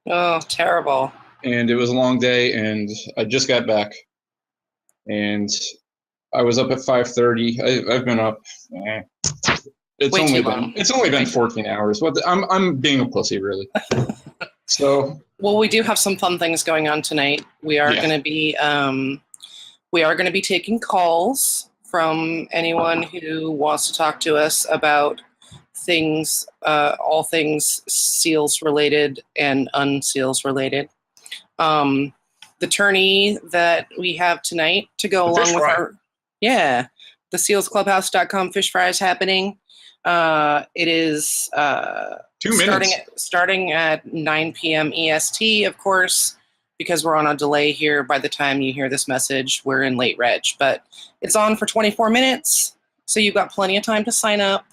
Oh, terrible. And it was a long day, and I just got back. And I was up at 5:30. I've been up. It's only been 14 hours. I'm being a pussy, really. So. Well, we do have some fun things going on tonight. We are going to be taking calls from anyone who wants to talk to us about things, all things seals related and unseals related. The tourney that we have tonight to go along with the sealsclubhouse.com fish fry is happening. It is 2 minutes. Starting at 9 p.m. EST, of course, because we're on a delay here. By the time you hear this message, we're in late reg. But it's on for 24 minutes, so you've got plenty of time to sign up.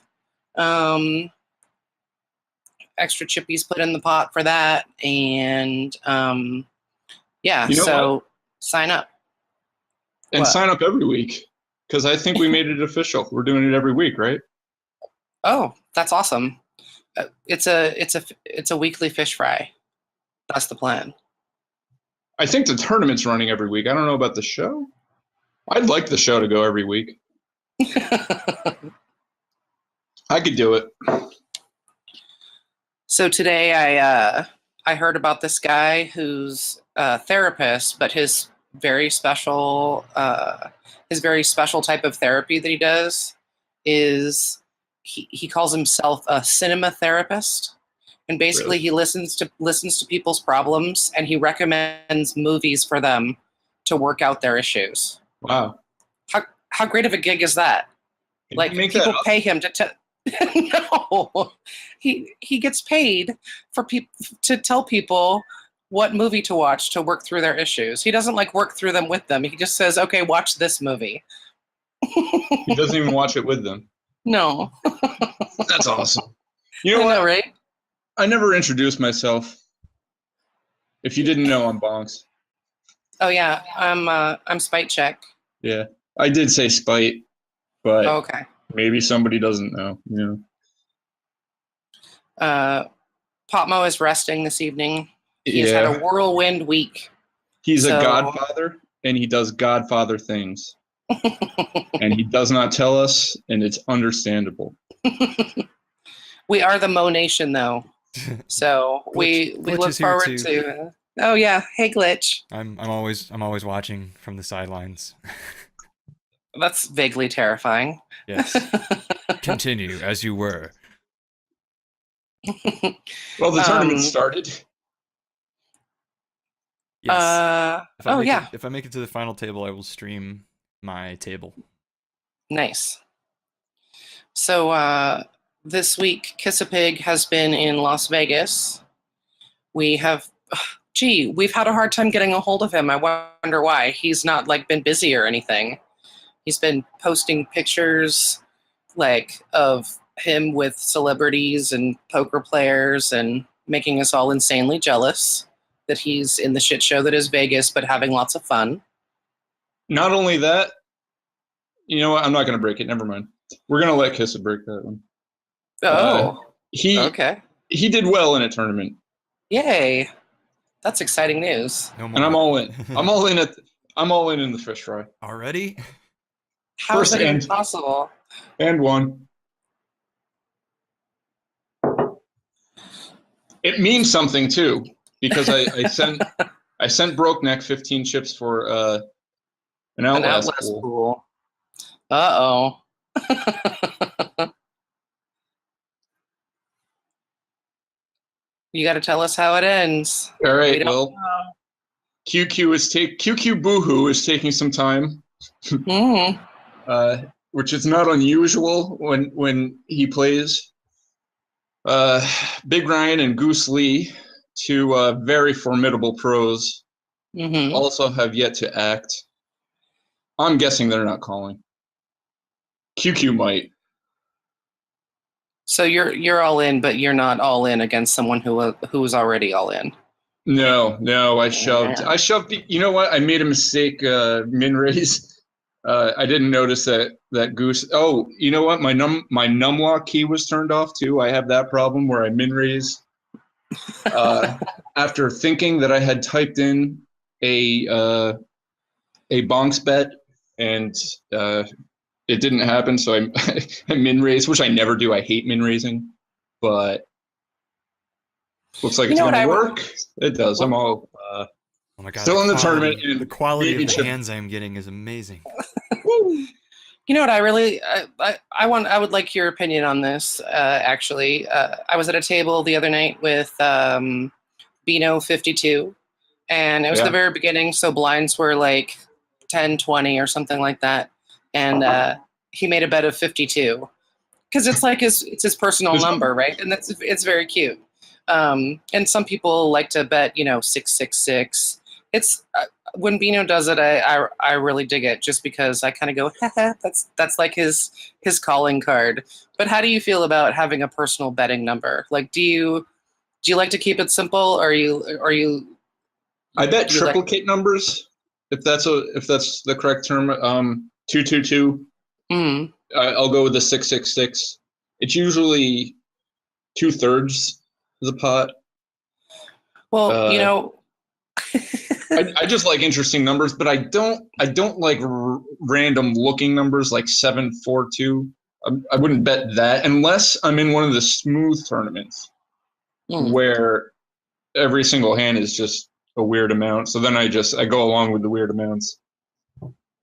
Extra chippies put in the pot for that. And, sign up. And sign up every week, because I think we made it official. We're doing it every week, right? Oh, that's awesome. It's a weekly fish fry. That's the plan. I think the tournament's running every week. I don't know about the show. I'd like the show to go every week. I could do it. So today I heard about this guy who's a therapist, but his very special type of therapy that he does is he calls himself a cinema therapist. And basically he listens to people's problems and he recommends movies for them to work out their issues. Wow. How great of a gig is that? Like, people pay him to no. He gets paid for to tell people what movie to watch to work through their issues. He doesn't work through them with them. He just says, "Okay, watch this movie." He doesn't even watch it with them. No. That's awesome. You know what? Right? I never introduced myself. If you didn't know, I'm Bonx. Oh yeah, I'm Spite Check. Yeah, I did say Spite, but okay. Maybe somebody doesn't know. Potmo is resting this evening. He's had a whirlwind week. He's a godfather, and he does godfather things. And he does not tell us, and it's understandable. We are the Mo Nation, though. So we look forward to. Oh yeah, hey Glitch. I'm always watching from the sidelines. That's vaguely terrifying. Yes. Continue as you were. Well, the tournament started. Yes. If I make it to the final table, I will stream my table. Nice. So this week, Kiss-A-Pig has been in Las Vegas. We've had a hard time getting a hold of him. I wonder why. He's not been busy or anything. He's been posting pictures of him with celebrities and poker players and making us all insanely jealous that he's in the shit show that is Vegas, but having lots of fun. Not only that, you know what? I'm not going to break it. Never mind. We're going to let Kissa break that one. Oh. Okay. He did well in a tournament. Yay. That's exciting news. No more. And I'm all in. I'm all in the fish fry. Already? How is that even possible? And one. It means something too, because I sent BrokeNeck 15 chips for an Outlast pool. Uh-oh. You got to tell us how it ends. All right. Well, QQ Boohoo is taking some time. Mm-hmm. Which is not unusual when he plays. Big Ryan and Goose Lee, two very formidable pros, also have yet to act. I'm guessing they're not calling. QQ might. So you're all in, but you're not all in against someone who was already all in. No, I shoved. Yeah. I shoved. You know what? I made a mistake. Min raise. I didn't notice that Goose. Oh, you know what? My numlock key was turned off too. I have that problem where I min raise. after thinking that I had typed in a Bonx bet and it didn't happen, so I min raised, which I never do. I hate min raising, but looks like it's gonna work. It does. I'm all oh my God, still in the tournament. And the quality of the hands I'm getting is amazing. You know what? I would like your opinion on this. Actually, I was at a table the other night with Bino 52, and it was the very beginning. So blinds were like 10, 20 or something like that, and he made a bet of 52 because it's like it's his personal number, right? And it's very cute. And some people like to bet, 666. It's when Bino does it, I really dig it just because I kind of go, that's like his calling card. But how do you feel about having a personal betting number? Like, do you like to keep it simple, or are you? I bet triplicate numbers, if that's the correct term. 222. Mm. I'll go with the 666. It's usually 2/3 of the pot. Well, I just like interesting numbers, but I don't like random looking numbers like 742. I wouldn't bet that unless I'm in one of the smooth tournaments where every single hand is just a weird amount. So then I go along with the weird amounts.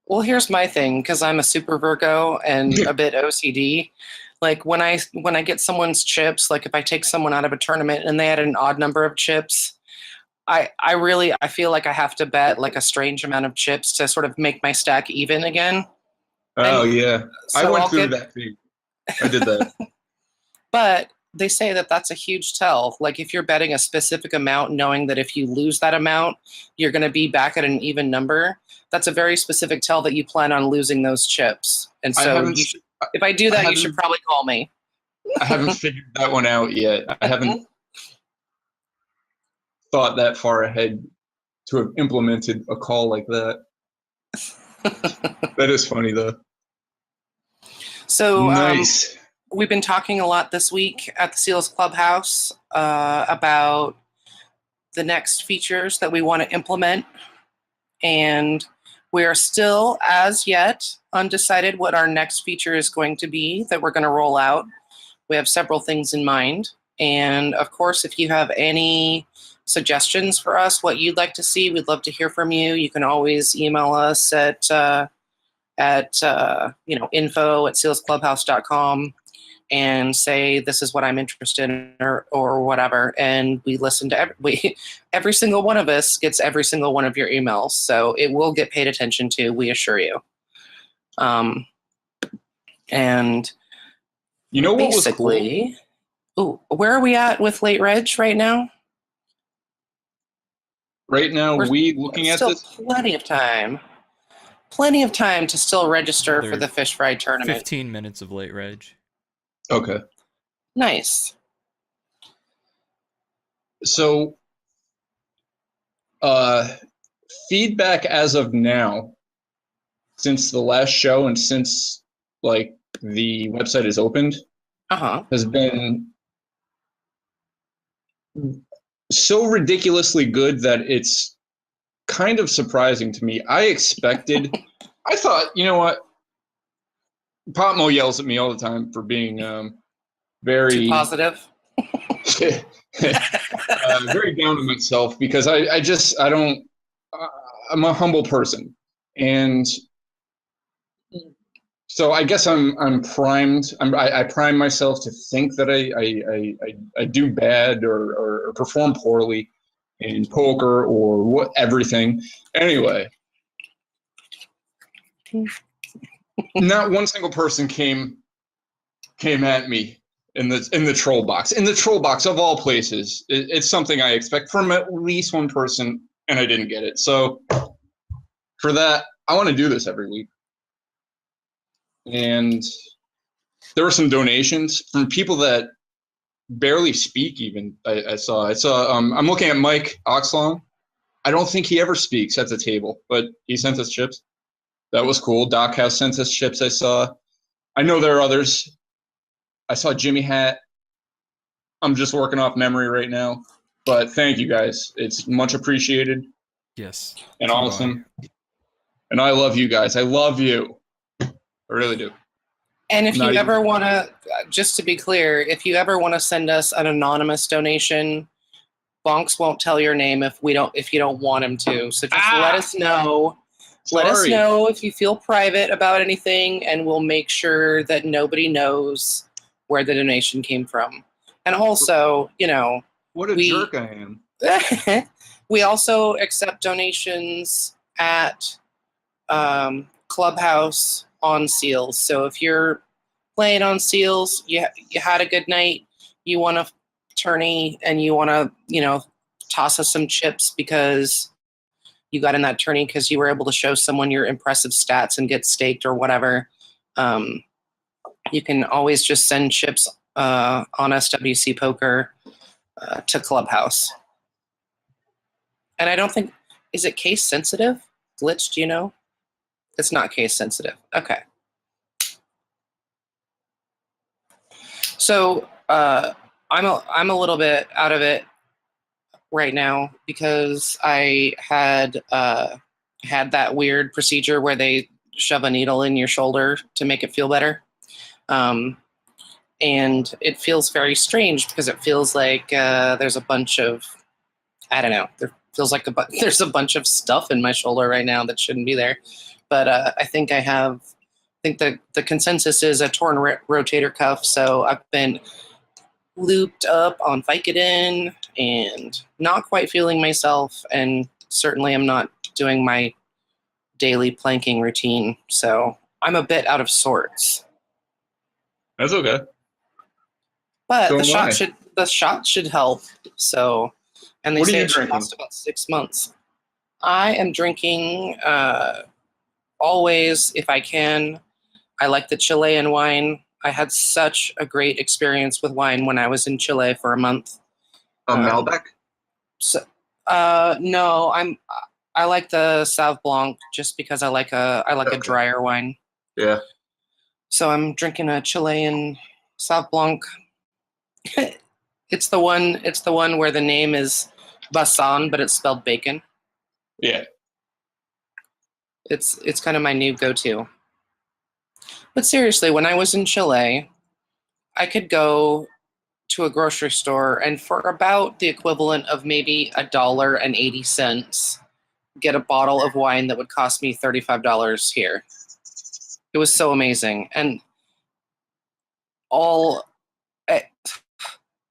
Well, here's my thing, because I'm a super Virgo and a bit OCD. Like when I get someone's chips, like if I take someone out of a tournament and they had an odd number of chips, I feel like I have to bet like a strange amount of chips to sort of make my stack even again. Oh, yeah. So I went through that thing. I did that. But they say that that's a huge tell. Like if you're betting a specific amount, knowing that if you lose that amount, you're going to be back at an even number. That's a very specific tell that you plan on losing those chips. And so if I do that, you should probably call me. I haven't figured that one out yet. I haven't thought that far ahead to have implemented a call like that. That is funny, though. So nice. We've been talking a lot this week at the Seals Clubhouse about the next features that we want to implement. And we are still, as yet, undecided what our next feature is going to be that we're going to roll out. We have several things in mind. And of course, if you have any suggestions for us, what you'd like to see, we'd love to hear from you. You can always email us at info@sealsclubhouse.com and say, this is what I'm interested in, or whatever. And we listen to every single one of us gets every single one of your emails. So it will get paid attention to, we assure you. And you know what was cool? Ooh, where are we at with late reg right now? Right now, we're looking at this? Plenty of time. Plenty of time to still register for the Fish Fry tournament. 15 minutes of late reg. Okay. Nice. So, feedback as of now, since the last show and since like the website is opened, has been so ridiculously good that it's kind of surprising to me. I thought, you know what? Potmo yells at me all the time for being very too positive. Very down on myself because I don't. I'm a humble person, and so I guess I'm primed. I prime myself to think that I do bad or perform poorly in poker or everything. Anyway. Not one single person came at me in the troll box. In the troll box of all places, it's something I expect from at least one person, and I didn't get it. So for that, I want to do this every week. And there were some donations from people that barely speak. Even I saw. I'm looking at Mike Oxlong. I don't think he ever speaks at the table, but he sent us chips. That was cool. Doc House sent us chips. I know there are others. I saw Jimmy Hat. I'm just working off memory right now. But thank you guys. It's much appreciated. Yes. And awesome. And I love you guys. I love you. I really do. And if you ever want to, just to be clear, if you ever want to send us an anonymous donation, Bonx won't tell your name if you don't want him to. So just let us know. Sorry. Let us know if you feel private about anything, and we'll make sure that nobody knows where the donation came from. And also, what a jerk I am. We also accept donations at Clubhouse on Seals. So if you're playing on Seals, you had a good night, you want a tourney, and you want to, toss us some chips because you got in that tourney because you were able to show someone your impressive stats and get staked or whatever, you can always just send chips on SWC Poker to Clubhouse. And I don't think, is it case sensitive? Glitch, do you know? It's not case sensitive. Okay. So I'm a little bit out of it right now because I had that weird procedure where they shove a needle in your shoulder to make it feel better. And it feels very strange because it feels like there's a bunch of, I don't know, there feels like there's a bunch of stuff in my shoulder right now that shouldn't be there. But I think the consensus is a torn rotator cuff. So I've been looped up on Vicodin and not quite feeling myself. And certainly I'm not doing my daily planking routine. So I'm a bit out of sorts. That's okay. But the shot should help. So, and they say it should last about 6 months. I am drinking always, if I can. I like the Chilean wine. I had such a great experience with wine when I was in Chile for a month. Malbec? No, I like the Sauv Blanc just because I like a drier wine. Yeah. So I'm drinking a Chilean Sauv Blanc. It's the one where the name is Bassan, but it's spelled bacon. Yeah. It's kind of my new go-to. But seriously, when I was in Chile, I could go to a grocery store and for about the equivalent of maybe $1.80 get a bottle of wine that would cost me $35 here. It was so amazing. And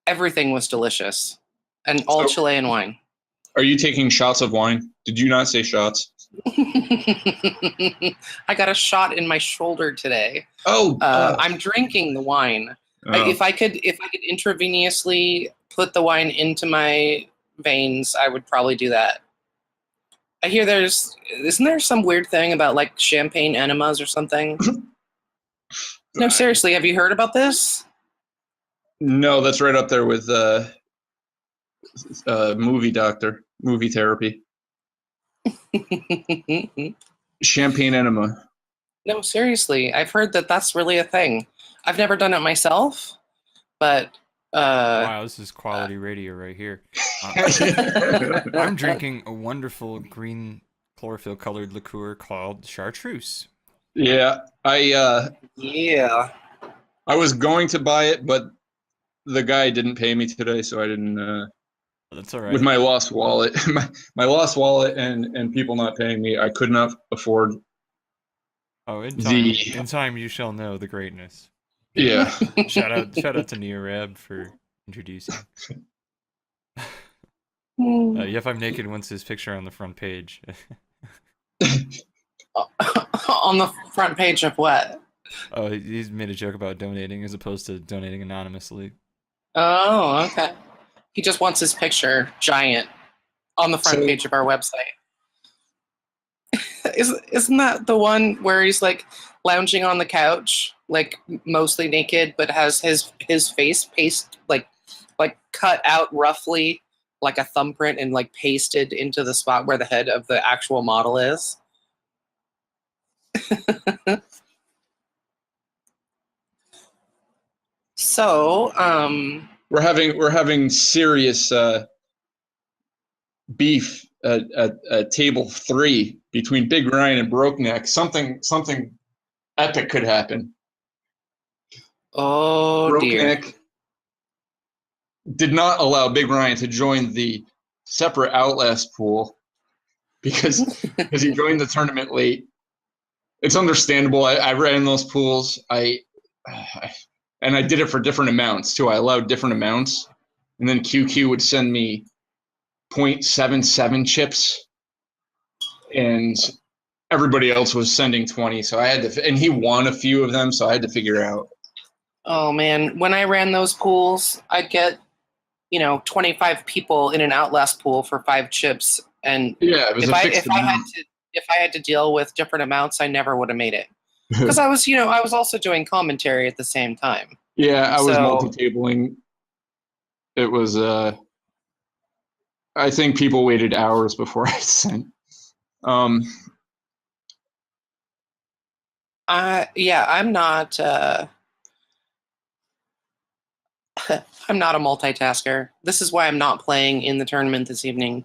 everything was delicious. And all Chilean wine. Are you taking shots of wine? Did you not say shots? I got a shot in my shoulder today. I'm drinking the wine. If I could intravenously put the wine into my veins, I would probably do that. I hear isn't there some weird thing about like champagne enemas or something? No, seriously, have you heard about this? No, that's right up there with movie therapy. Champagne enema. No, seriously, I've heard that that's really a thing. I've never done it myself, but wow, this is quality radio right here. I'm drinking a wonderful green chlorophyll-colored liqueur called Chartreuse. Yeah, I was going to buy it, but the guy didn't pay me today, so I didn't. That's all right. With my lost wallet, my lost wallet, and people not paying me, I could not afford. Oh, in time you shall know the greatness. Yeah. shout out to NeoRab for introducing. YepImNaked wants his picture on the front page. On the front page of what? Oh, he's made a joke about donating as opposed to donating anonymously. Oh, okay. He just wants his picture giant on the front page of our website. Isn't that the one where he's like lounging on the couch, like mostly naked, but has his face like cut out roughly like a thumbprint and like pasted into the spot where the head of the actual model is? So, we're having serious beef at table 3 between Big Ryan and BrokeNeck, something epic could happen. Oh dear. BrokeNeck did not allow Big Ryan to join the separate Outlast pool because he joined the tournament late. It's understandable. I ran those pools. And I did it for different amounts too. I allowed different amounts, and then QQ would send me 0.77 chips, and everybody else was sending 20. So I had to, and he won a few of them, so I had to figure out. Oh man, when I ran those pools, I'd get 25 people in an Outlast pool for 5 chips, and yeah, it was a fixed amount. If I had to deal with different amounts, I never would have made it. Because I was also doing commentary at the same time. Yeah, I was multi-tabling. It was I think people waited hours before I sent. Yeah, I'm not I'm not a multitasker. This is why I'm not playing in the tournament this evening.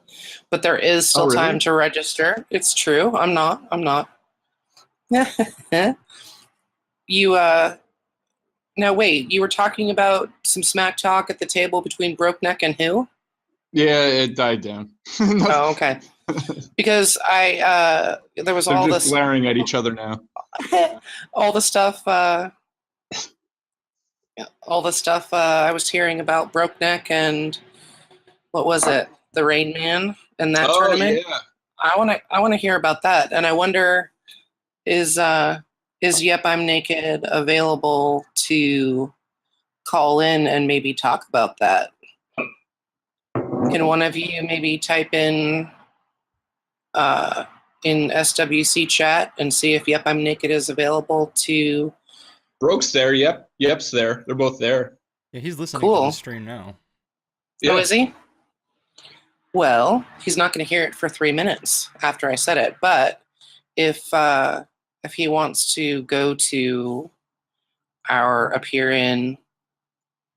But there is still time to register. It's true. I'm not. No, wait, you were talking about some smack talk at the table between BrokeNeck and who? Yeah, it died down. Oh, okay. Because there was all this glaring at each other now. all the stuff I was hearing about BrokeNeck and what was it? TheRainMan and that tournament. Yeah. I want to hear about that, and I wonder is YepImNaked available to call in and maybe talk about that? Can one of you maybe type in SWC chat and see if YepImNaked is available to? Broke's there. Yep's there. They're both there. Yeah, he's listening to the stream now. Yeah. Oh, is he? Well, he's not going to hear it for 3 minutes after I said it. But if he wants to go to our appear in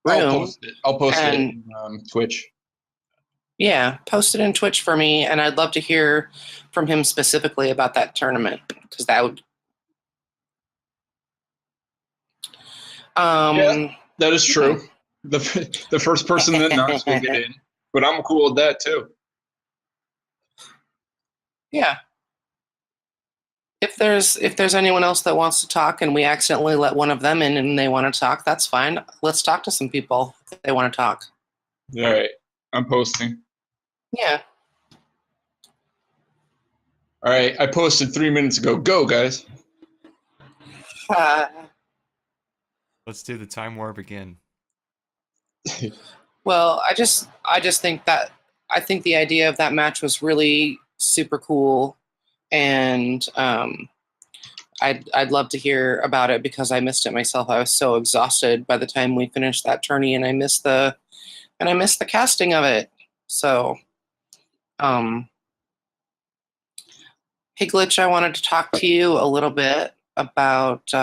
room, I'll post it on Twitch. Yeah, post it in Twitch for me, and I'd love to hear from him specifically about that tournament, because that would. Yeah, that is true. The first person that knocks will get in, but I'm cool with that too. Yeah. If there's anyone else that wants to talk and we accidentally let one of them in and they want to talk, that's fine. Let's talk to some people if they want to talk. All right, I'm posting. Yeah. All right, I posted 3 minutes ago. Go, guys. Let's do the time warp again. Well, I just think the idea of that match was really super cool, and I'd love to hear about it because I missed it myself. I was so exhausted by the time we finished that tourney, and I missed the casting of it. So, hey Glitch, I wanted to talk to you a little bit about.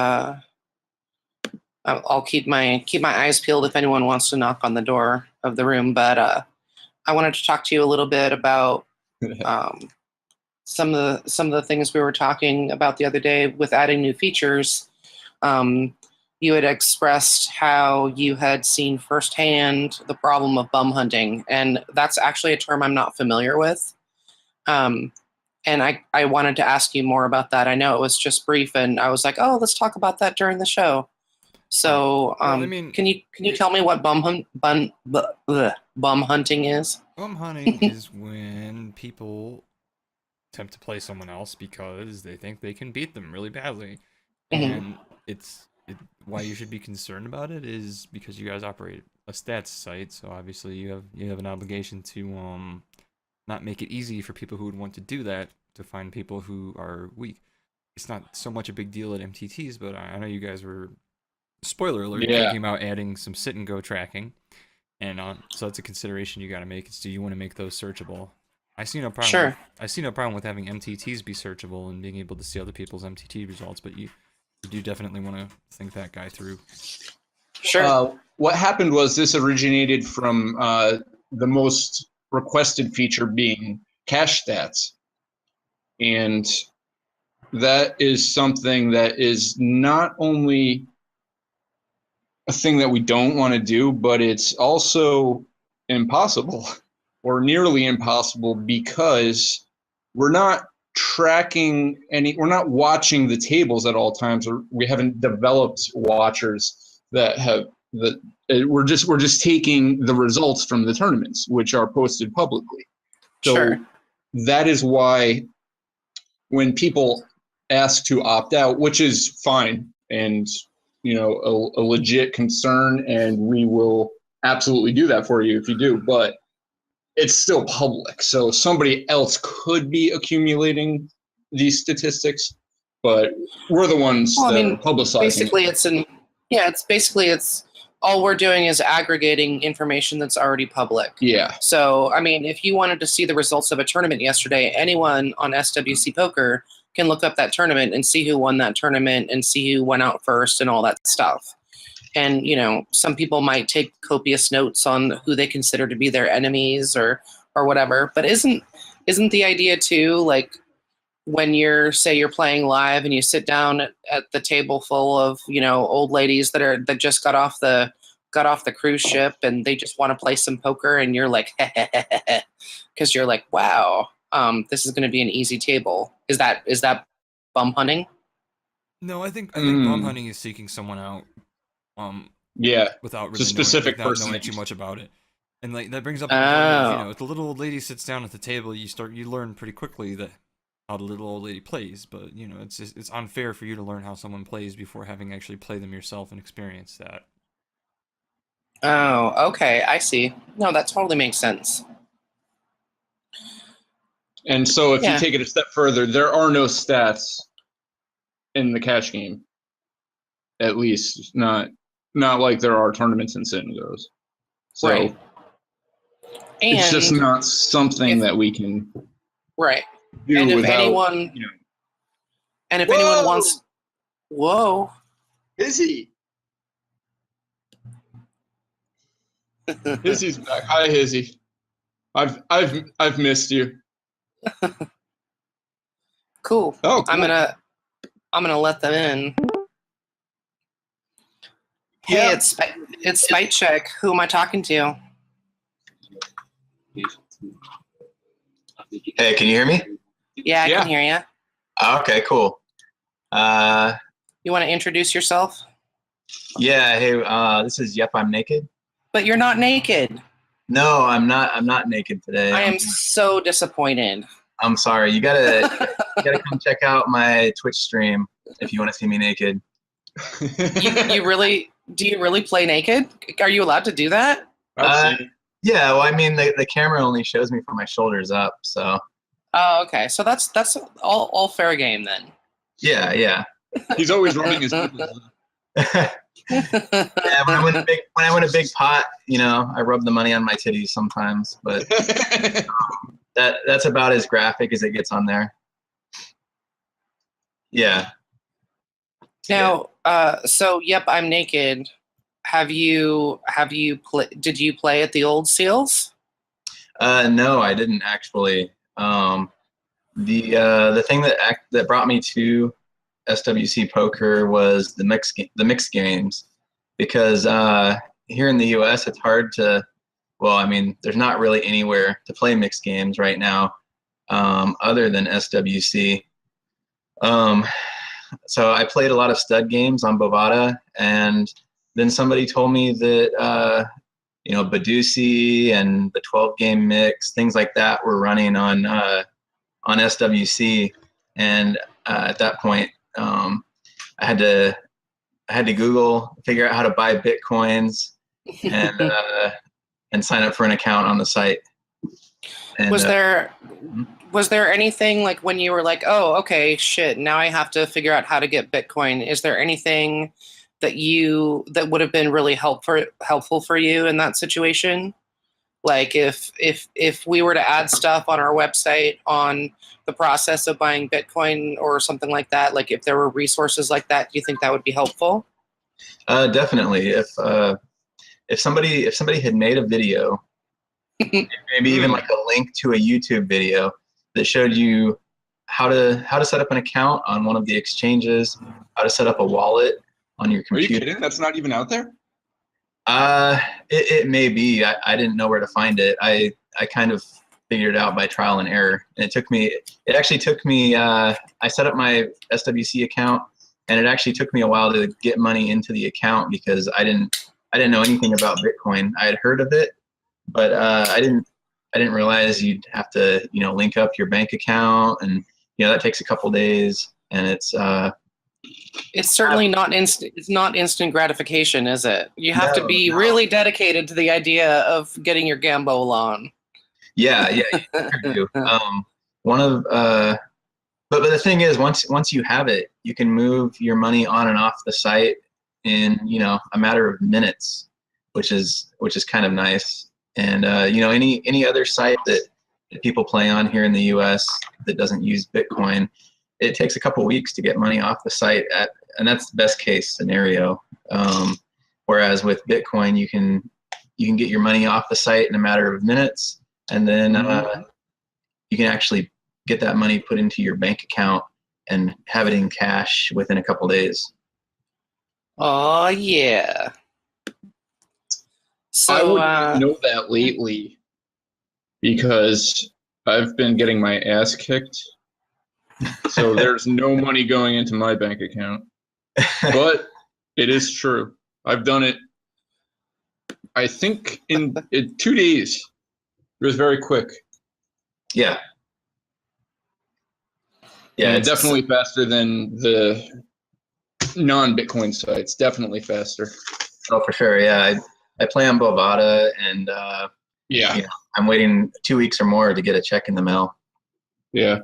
I'll keep my eyes peeled if anyone wants to knock on the door of the room, but I wanted to talk to you a little bit about some of the things we were talking about the other day with adding new features. You had expressed how you had seen firsthand the problem of bum hunting, and that's actually a term I'm not familiar with. And I wanted to ask you more about that. I know it was just brief, and I was like, oh, let's talk about that during the show. So, can you tell me what bum hunting is? Bum hunting is when people attempt to play someone else because they think they can beat them really badly, and why you should be concerned about it is because you guys operate a stats site, so obviously you have an obligation to not make it easy for people who would want to do that to find people who are weak. It's not so much a big deal at MTTs, but I know you guys were. Spoiler alert, thinking about adding some sit and go tracking, and so that's a consideration you got to make. Is do you want to make those searchable? I see no problem. Sure. I see no problem with having MTTs be searchable and being able to see other people's MTT results, but you do definitely want to think that guy through. Sure. What happened was this originated from the most requested feature being cash stats. And that is something that is not only a thing that we don't want to do, but it's also impossible or nearly impossible because we're not we're not watching the tables at all times, or we haven't developed watchers that have we're just taking the results from the tournaments, which are posted publicly. So Sure. that is why when people ask to opt out, which is fine and a legit concern, and we will absolutely do that for you if you do, but it's still public, so somebody else could be accumulating these statistics, but we're the ones that are publicizing basically it. it's all we're doing is aggregating information that's already public. Yeah. So, I mean, if you wanted to see the results of a tournament yesterday, anyone on SWC Poker can look up that tournament and see who won that tournament and see who went out first and all that stuff. And, some people might take copious notes on who they consider to be their enemies or whatever. But isn't the idea too, like when you're playing live and you sit down at the table full of, old ladies that just got off the cruise ship and they just want to play some poker, and you're like, because you're like, wow, this is going to be an easy table. Is that bum hunting? No, I think bum hunting is seeking someone out. it's Without a really specific knowing too much about it, and like that brings up the point of, if the little old lady sits down at the table, you learn pretty quickly that how the little old lady plays. But it's unfair for you to learn how someone plays before having actually played them yourself and experienced that. Oh, okay, I see. No, that totally makes sense. And so if you take it a step further, there are no stats in the cash game. At least not like there are tournaments in Sit and Goes. So right. it's just not something that we can do and if without anyone and if anyone wants whoa. Hizzy. Hizzy's back. Hi, Hizzy. I've missed you. Cool. Oh, cool. I'm gonna let them in. Hey, it's Spite Check. Who am I talking to? Hey, can you hear me? Yeah, I can hear you. Okay, cool. You want to introduce yourself? Yeah. Hey, this is YepImNaked. But you're not naked. No, I'm not. I'm not naked today. I am so disappointed. I'm sorry. You gotta come check out my Twitch stream if you want to see me naked. Do you really play naked? Are you allowed to do that? Yeah. Well, I mean, the camera only shows me from my shoulders up, so. Oh, okay. So that's all fair game then. Yeah, yeah. He's always running his. Yeah, when I win a big pot, I rub the money on my titties sometimes, but that's about as graphic as it gets on there. Yeah. Now, so I'm naked. Did you play at the Old Seals? No, I didn't actually. The thing that brought me to SWC Poker was the mixed games, because here in the U.S. it's hard to. Well, I mean, there's not really anywhere to play mixed games right now, other than SWC. So I played a lot of stud games on Bovada, and then somebody told me that Badusi and the 12-game mix, things like that, were running on SWC, and at that point, I had to Google, figure out how to buy Bitcoins, and sign up for an account on the site. And, was there anything like when you were like, oh, okay, shit, now I have to figure out how to get Bitcoin? Is there anything that would have been really helpful for you in that situation? Like if we were to add stuff on our website on the process of buying Bitcoin or something like that, like if there were resources like that, do you think that would be helpful? Definitely. If somebody had made a video maybe even like a link to a YouTube video that showed you how to set up an account on one of the exchanges, how to set up a wallet on your Are computer. you kidding? That's not even out there? It may be. I didn't know where to find it. I kind of figured it out by trial and error. And it actually took me, I set up my SWC account, and it actually took me a while to get money into the account because I didn't know anything about Bitcoin. I had heard of it, but I didn't realize you'd have to, link up your bank account, and that takes a couple days, and it's certainly not instant. It's not instant gratification, is it? You have to be really dedicated to the idea of getting your Gambo on. Yeah, you sure do. But the thing is, once you have it, you can move your money on and off the site in a matter of minutes, which is kind of nice. And any other site that people play on here in the U.S. that doesn't use Bitcoin, it takes a couple weeks to get money off the site, and that's the best case scenario. Whereas with Bitcoin, you can get your money off the site in a matter of minutes, and then you can actually get that money put into your bank account and have it in cash within a couple days. Oh yeah. So I wouldn't know that lately because I've been getting my ass kicked. So there's no money going into my bank account. But it is true. I've done it, I think, in 2 days. It was very quick. Yeah. Yeah, it's definitely faster than the non-Bitcoin sites. Definitely faster. Oh, for sure. Yeah, I play on Bovada, and I'm waiting 2 weeks or more to get a check in the mail. Yeah.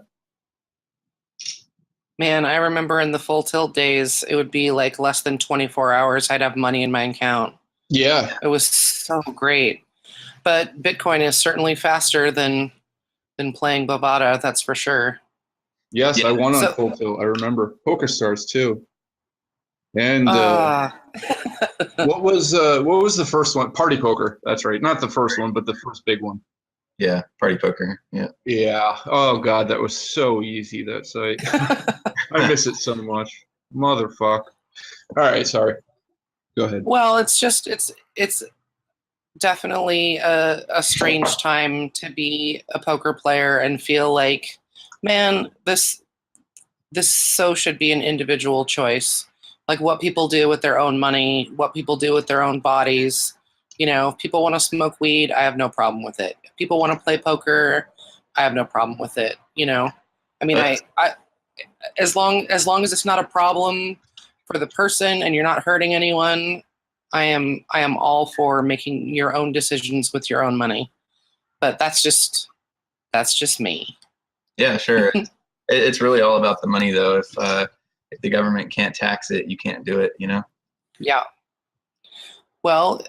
Man, I remember in the full tilt days, it would be like less than 24 hours. I'd have money in my account. Yeah. It was so great. But Bitcoin is certainly faster than playing Bovada, that's for sure. Yes, Yeah. I won on full tilt. I remember PokerStars too. And what was the first one? Party Poker. That's right. Not the first one, but the first big one. Yeah, Party Poker. Yeah. Yeah. Oh God, that was so easy, that site. I miss it so much. Motherfuck. All right, sorry. Go ahead. Well, it's definitely a strange time to be a poker player and feel like, man, this so should be an individual choice. Like what people do with their own money, what people do with their own bodies. If people want to smoke weed, I have no problem with it. If people want to play poker, I have no problem with it. I mean, I as long as it's not a problem for the person and you're not hurting anyone, I am all for making your own decisions with your own money. But that's just me. Yeah, sure. It's really all about the money, though. If the government can't tax it, you can't do it. Yeah. Well,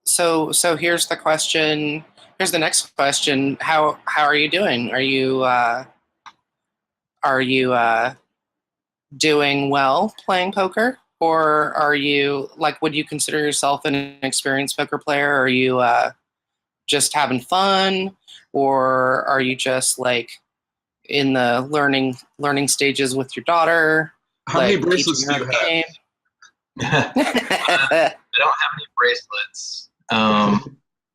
so here's the question. Here's the next question. How are you doing? Are you doing well playing poker, or are you would you consider yourself an experienced poker player? Or are you just having fun, or are you just in the learning stages with your daughter? How many bracelets do you have? I don't have any bracelets.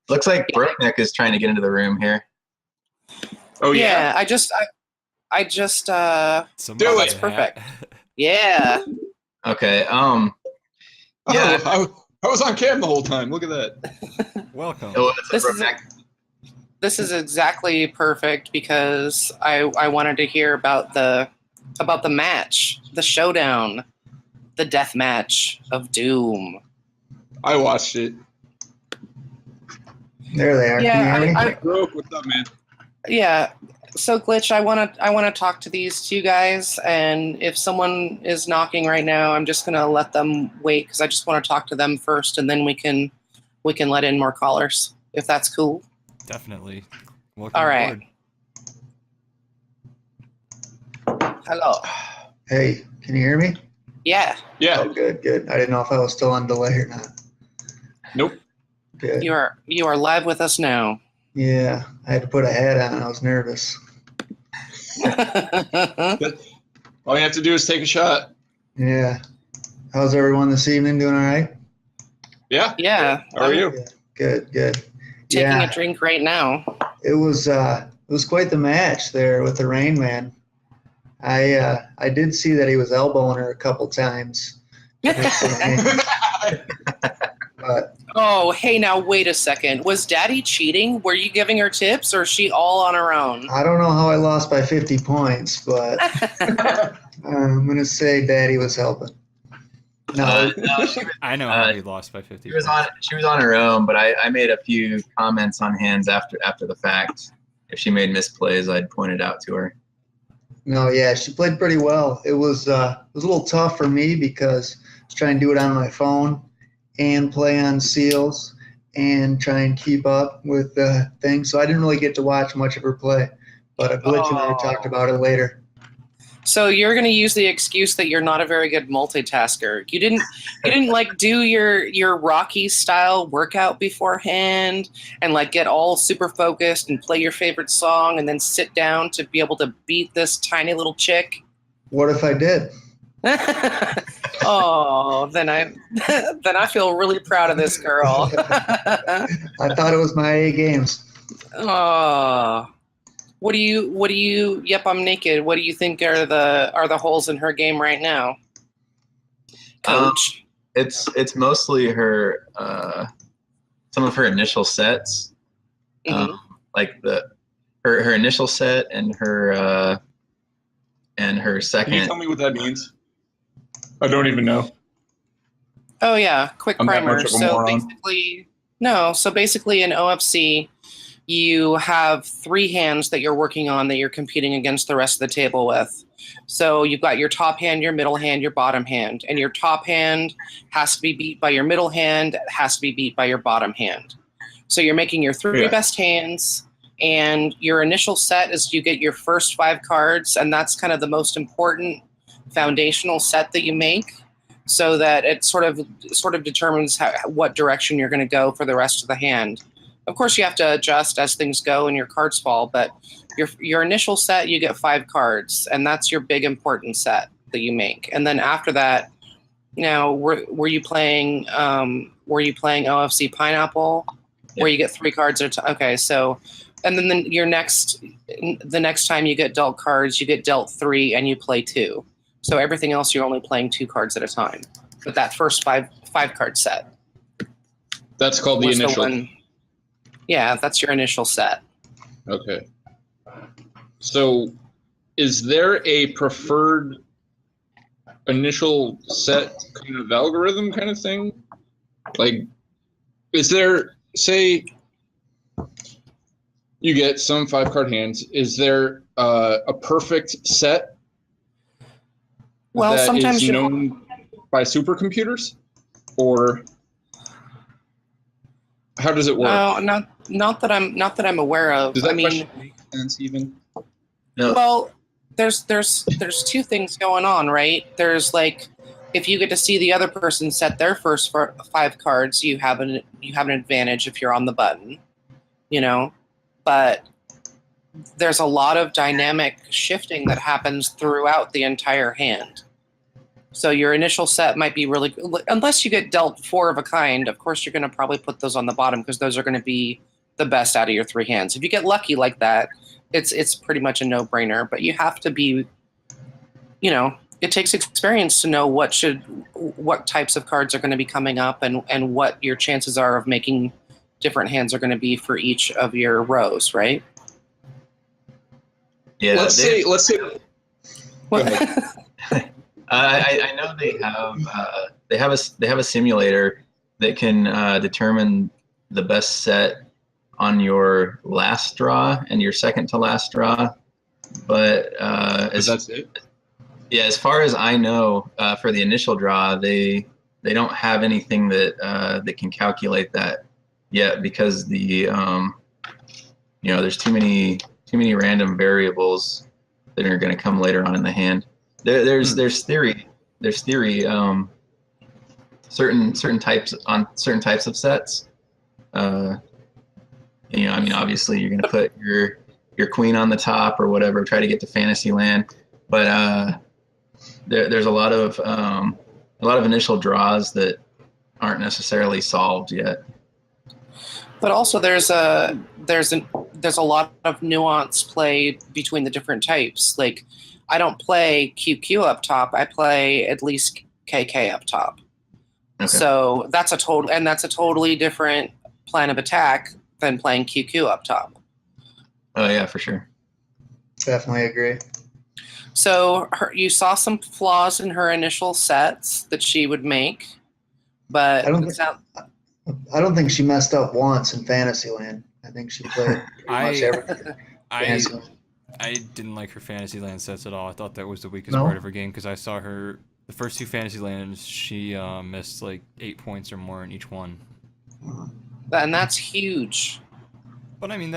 Looks like BrokeNeck is trying to get into the room here. Oh yeah. I just do it. Perfect. Yeah. Okay. Yeah. I was on cam the whole time. Look at that. Welcome. This is exactly perfect because I wanted to hear about the match, the showdown, the death match of Doom. I watched it. There they are. Yeah, Can you hear me? Broke, what's up, man? Yeah. So Glitch, I want to talk to these two guys, and if someone is knocking right now, I'm just gonna let them wait because I just want to talk to them first, and then we can let in more callers if that's cool. Definitely. Welcome All right. aboard. Hello. Hey, can you hear me? Yeah. Yeah. Oh, good. I didn't know if I was still on delay or not. Nope. Good. You are live with us now. Yeah, I had to put a hat on. I was nervous. All you have to do is take a shot. Yeah. How's everyone this evening? Doing all right? Yeah. Yeah. How are you? Good. Taking a drink right now. It was quite the match there with the TheRainMan. I did see that he was elbowing her a couple times. But Oh, hey, now wait a second. Was Daddy cheating? Were you giving her tips, or is she all on her own? I don't know how I lost by 50 points, but I'm going to say Daddy was helping. No, I know how he lost by 50. She was on her own, but I made a few comments on hands after the fact. If she made misplays, I'd point it out to her. No, yeah, she played pretty well. It was a little tough for me because I was trying to do it on my phone and play on seals and try and keep up with things. So I didn't really get to watch much of her play, but Glitch and I talked about it later. So you're going to use the excuse that you're not a very good multitasker. You didn't like do your Rocky style workout beforehand and like get all super focused and play your favorite song and then sit down to be able to beat this tiny little chick. What if I did? Oh, then I feel really proud of this girl. I thought it was my A games. Oh. What do you Yep, I'm Naked. What do you think are the holes in her game right now? Coach? It's mostly her some of her initial sets. Mm-hmm. Like her initial set and her second. Can you tell me what that means? I don't even know. Oh yeah, quick I'm that primer. much of a So moron. basically in OFC, you have 3 hands that you're working on that you're competing against the rest of the table with. So you've got your top hand, your middle hand, your bottom hand, and your top hand has to be beat by your middle hand, has to be beat by your bottom hand. So you're making your 3 best hands, and your initial set is you get your first 5 cards, and that's kind of the most important foundational set that you make, so that it sort of determines what direction you're going to go for the rest of the hand. Of course, you have to adjust as things go and your cards fall, but your initial set, you get 5 cards, and that's your big important set that you make. And then after that, now were you playing OFC Pineapple, where you get 3 cards at a time? Okay, so and then the next time you get dealt cards, you get dealt 3 and you play 2. So everything else you're only playing 2 cards at a time. But that first 5 card set. That's called the initial. Yeah, that's your initial set. Okay. So is there a preferred initial set kind of algorithm kind of thing? Like, is there, say, you get some 5 card hands, is there a perfect set well, that sometimes is known by supercomputers? Or how does it work? No, not that I'm aware of. Does that question make sense even? No. Well, there's 2 things going on, right? There's like, if you get to see the other person set their first 5 cards, you have an advantage if you're on the button, you know. But there's a lot of dynamic shifting that happens throughout the entire hand. So your initial set might be really, unless you get dealt 4 of a kind, of course you're going to probably put those on the bottom because those are going to be the best out of your 3 hands. If you get lucky like that, it's pretty much a no-brainer. But you have to be, you know, it takes experience to know what types of cards are going to be coming up and what your chances are of making different hands are going to be for each of your rows, right? Yeah. Let's say. What? I know they have a simulator that can determine the best set on your last draw and your second to last draw, but That's it. Yeah, as far as I know, for the initial draw, they don't have anything that can calculate that yet because there's too many random variables that are going to come later on in the hand. There's theory. Certain types of sets, You know, I mean, obviously you're going to put your queen on the top or whatever, try to get to Fantasyland, but there's a lot of initial draws that aren't necessarily solved yet. But also there's a lot of nuance played between the different types. Like, I don't play QQ up top. I play at least KK up top. Okay. So that's a totally different plan of attack than playing QQ up top. Oh yeah, for sure. Definitely agree. So you saw some flaws in her initial sets that she would make, but I don't think she messed up once in Fantasyland. I think she played pretty much everything. I didn't like her Fantasyland sets at all. I thought that was the weakest part of her game because I saw her the first two Fantasylands. She missed like 8 points or more in each one. And that's huge. But I mean,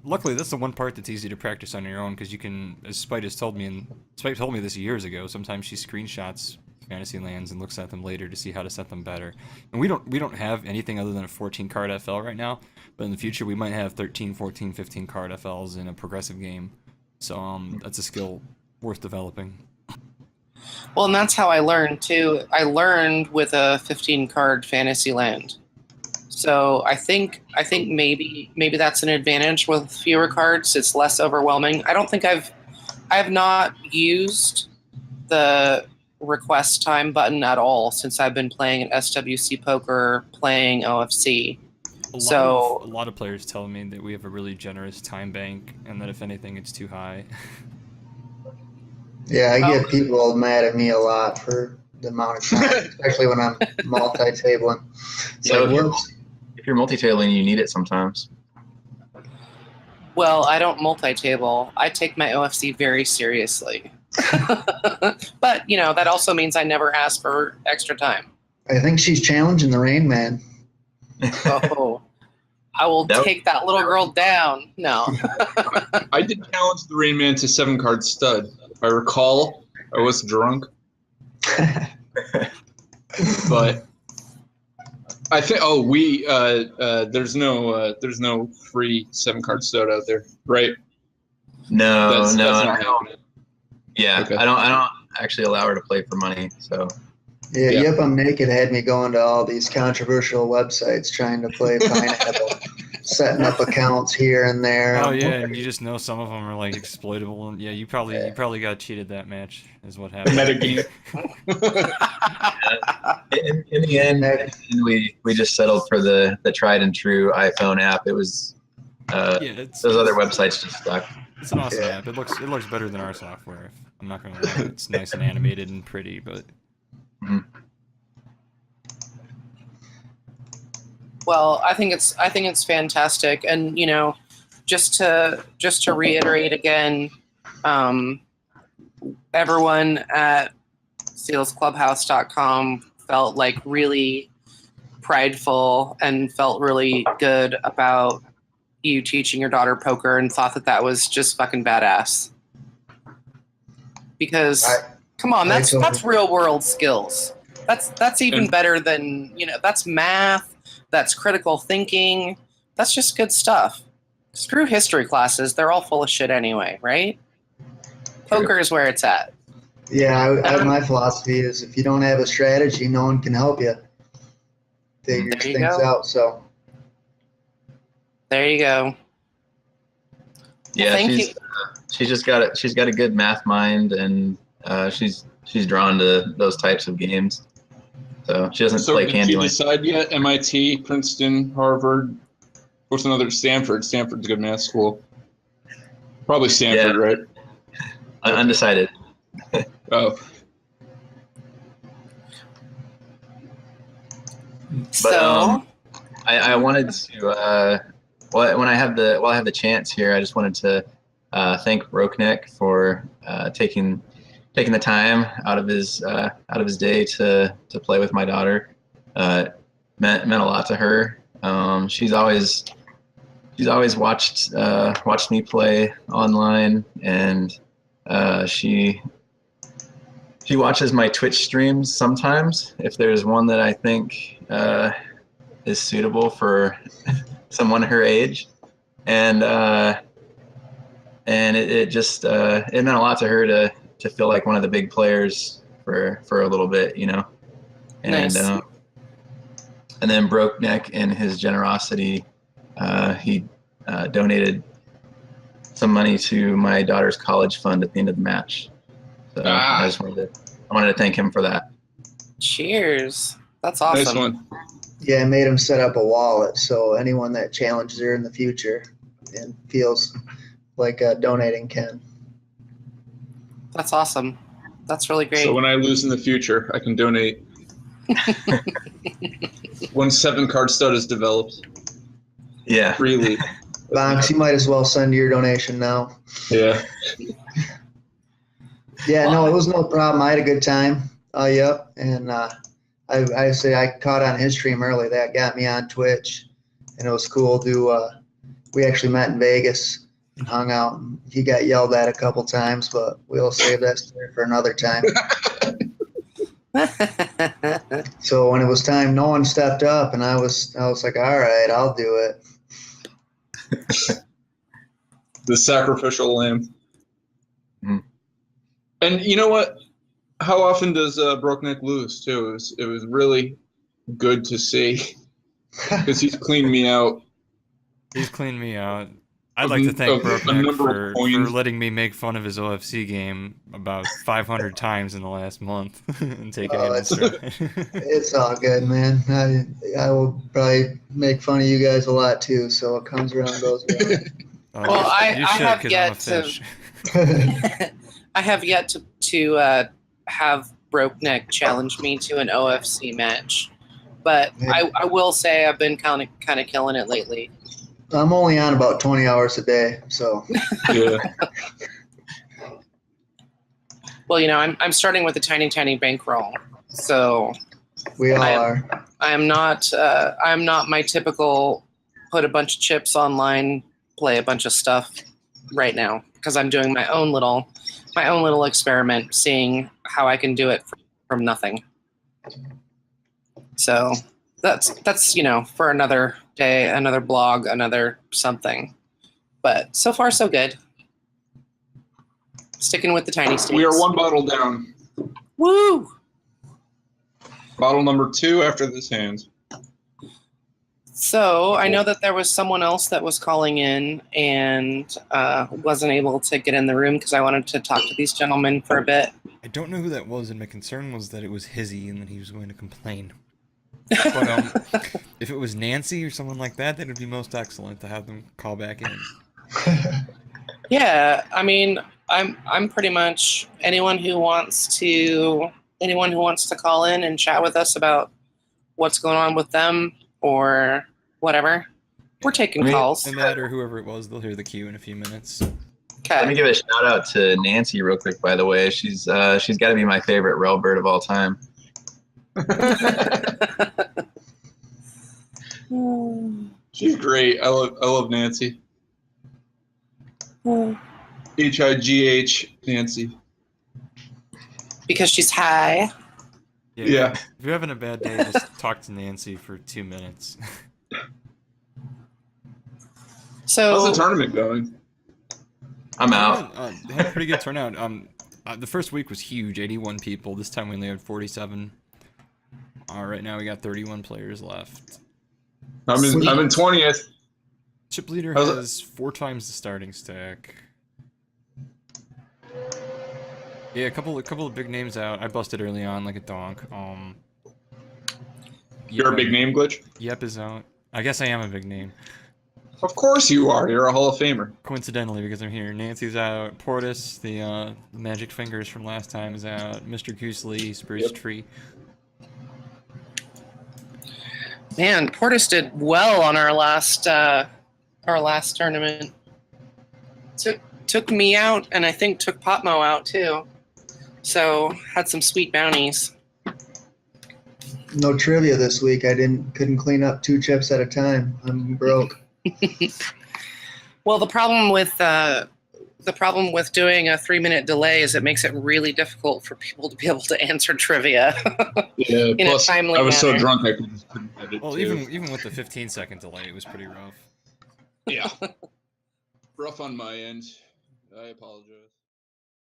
luckily that's the one part that's easy to practice on your own because you can, as Spite has told me, and Spite told me this years ago. Sometimes she screenshots Fantasylands and looks at them later to see how to set them better. And we don't have anything other than a 14 card FL right now. But in the future, we might have 13, 14, 15 card FLs in a progressive game. So that's a skill worth developing. Well, and that's how I learned too. I learned with a 15 card Fantasyland. So I think maybe that's an advantage with fewer cards. It's less overwhelming. I don't think I have not used the request time button at all since I've been playing at SWC Poker, playing OFC. A lot of players tell me that we have a really generous time bank, and that if anything, it's too high. Yeah, I get people mad at me a lot for the amount of time, especially when I'm multi-tabling. So if you're multi-tabling, you need it sometimes. Well, I don't multi-table. I take my OFC very seriously. But, that also means I never ask for extra time. I think she's challenging TheRainMan. Oh, I will take that little girl down. No. I did challenge TheRainMan to 7-card stud. If I recall, I was drunk. But I think there's no free 7-card stud out there, right? No, that's no. Not happening. Yeah, okay. I don't actually allow her to play for money, so. Yeah, YepImNaked had me going to all these controversial websites trying to play Pineapple, setting up accounts here and there. Oh yeah, and you just know some of them are like exploitable. And yeah, you probably got cheated that match, is what happened. Metagame. in the end, we just settled for the tried and true iPhone app. It was those other websites just stuck. It's an awesome app. It looks better than our software. I'm not gonna lie. It's nice and animated and pretty, but. Mm-hmm. Well, I think it's fantastic, and just to reiterate again, everyone at sealsclubhouse.com felt like really prideful and felt really good about you teaching your daughter poker and thought that was just fucking badass. Because come on, that's real world skills. That's even better than, that's math, that's critical thinking. That's just good stuff. Screw history classes. They're all full of shit anyway, right? Poker is where it's at. Yeah, my philosophy is if you don't have a strategy, no one can help you figure things out. So there you go. Yeah, she's just got it. She's got a good math mind, and she's drawn to those types of games. So she doesn't play Candyland. So did you decide yet? MIT, Princeton, Harvard. What's another? Stanford. Stanford's a good math school. Probably Stanford, right? Undecided. Oh. So I wanted to when I have the chance here, I just wanted to thank BrokeNeck for taking the time out of his day to play with my daughter. Meant a lot to her. She's always watched me play online, and she watches my Twitch streams sometimes if there's one that I think is suitable for someone her age, and it just it meant a lot to her to feel like one of the big players for a little bit, you know. And Nice. And then BrokeNeck, in his generosity, he donated some money to my daughter's college fund at the end of the match. So I wanted to thank him for that. Cheers. That's awesome. Nice one. Yeah, I made him set up a wallet, so anyone that challenges her in the future and feels like donating can. That's awesome. That's really great. So when I lose in the future, I can donate. When 7-card stud is developed. Yeah. Freely. Bonx, you might as well send your donation now. Yeah. Yeah, no, it was no problem. I had a good time. Yep. And I say I caught on his stream early. That got me on Twitch. And it was cool to we actually met in Vegas and hung out. And he got yelled at a couple times, but we'll save that story for another time. So when it was time, no one stepped up, and I was like, all right, I'll do it. The sacrificial lamb. Mm. And you know what? How often does BrokeNeck lose too? It was really good to see because he's cleaned me out. He's cleaned me out. I'd like to thank BrokeNeck for letting me make fun of his OFC game about 500 times in the last month and taking it in stride. It's all good, man. I will probably make fun of you guys a lot too, so it comes around, goes around. Well, I have yet to. I have yet to have BrokeNeck challenge me to an OFC match, but I will say I've been kind of killing it lately. I'm only on about 20 hours a day, so. Yeah. Well, you know, I'm starting with a tiny bankroll, so. We all are. I'm not my typical put a bunch of chips online, play a bunch of stuff right now, because I'm doing my own little experiment, seeing how I can do it from nothing. So that's you know, for another day, another blog, another something. But so far so good. Sticking with the tiny stakes. We are one bottle down. Woo! Bottle number 2 after this hand. So I know that there was someone else that was calling in and wasn't able to get in the room because I wanted to talk to these gentlemen for a bit. I don't know who that was, and my concern was that it was Hizzy and that he was going to complain. But if it was Nancy or someone like that, that would be most excellent to have them call back in. Yeah, I mean, I'm pretty much anyone who wants to call in and chat with us about what's going on with them or whatever. We're taking calls. No matter whoever it was, they'll hear the cue in a few minutes. Okay. Let me give a shout out to Nancy real quick. By the way, she's got to be my favorite railbird of all time. She's great. I love Nancy. H-I-G-H Nancy. Because she's high. Yeah. If you're having a bad day, just talk to Nancy for 2 minutes. So how's the tournament going? I'm out. They had a pretty good turnout. The first week was huge, 81 people. This time we only had 47. Right now we got 31 players left. I'm in 20th. Chip leader has 4 times the starting stack. Yeah, a couple of big names out. I busted early on like a donk. You're a big name, Glitch? Yep is out. I guess I am a big name. Of course you are. You're a Hall of Famer. Coincidentally, because I'm here. Nancy's out. Portis, the Magic Fingers from last time, is out. Mr. Goosley, Spruce Tree. Man, Portis did well on our last tournament. Took me out, and I think took Potmo out too. So had some sweet bounties. No trivia this week. I couldn't clean up 2 chips at a time. I'm broke. Well, the problem with The problem with doing a 3-minute delay is it makes it really difficult for people to be able to answer trivia. Yeah, In a plus timely I was so manner. drunk I just couldn't get it. Well, too. even with the 15-second delay, it was pretty rough. Yeah. Rough on my end. I apologize.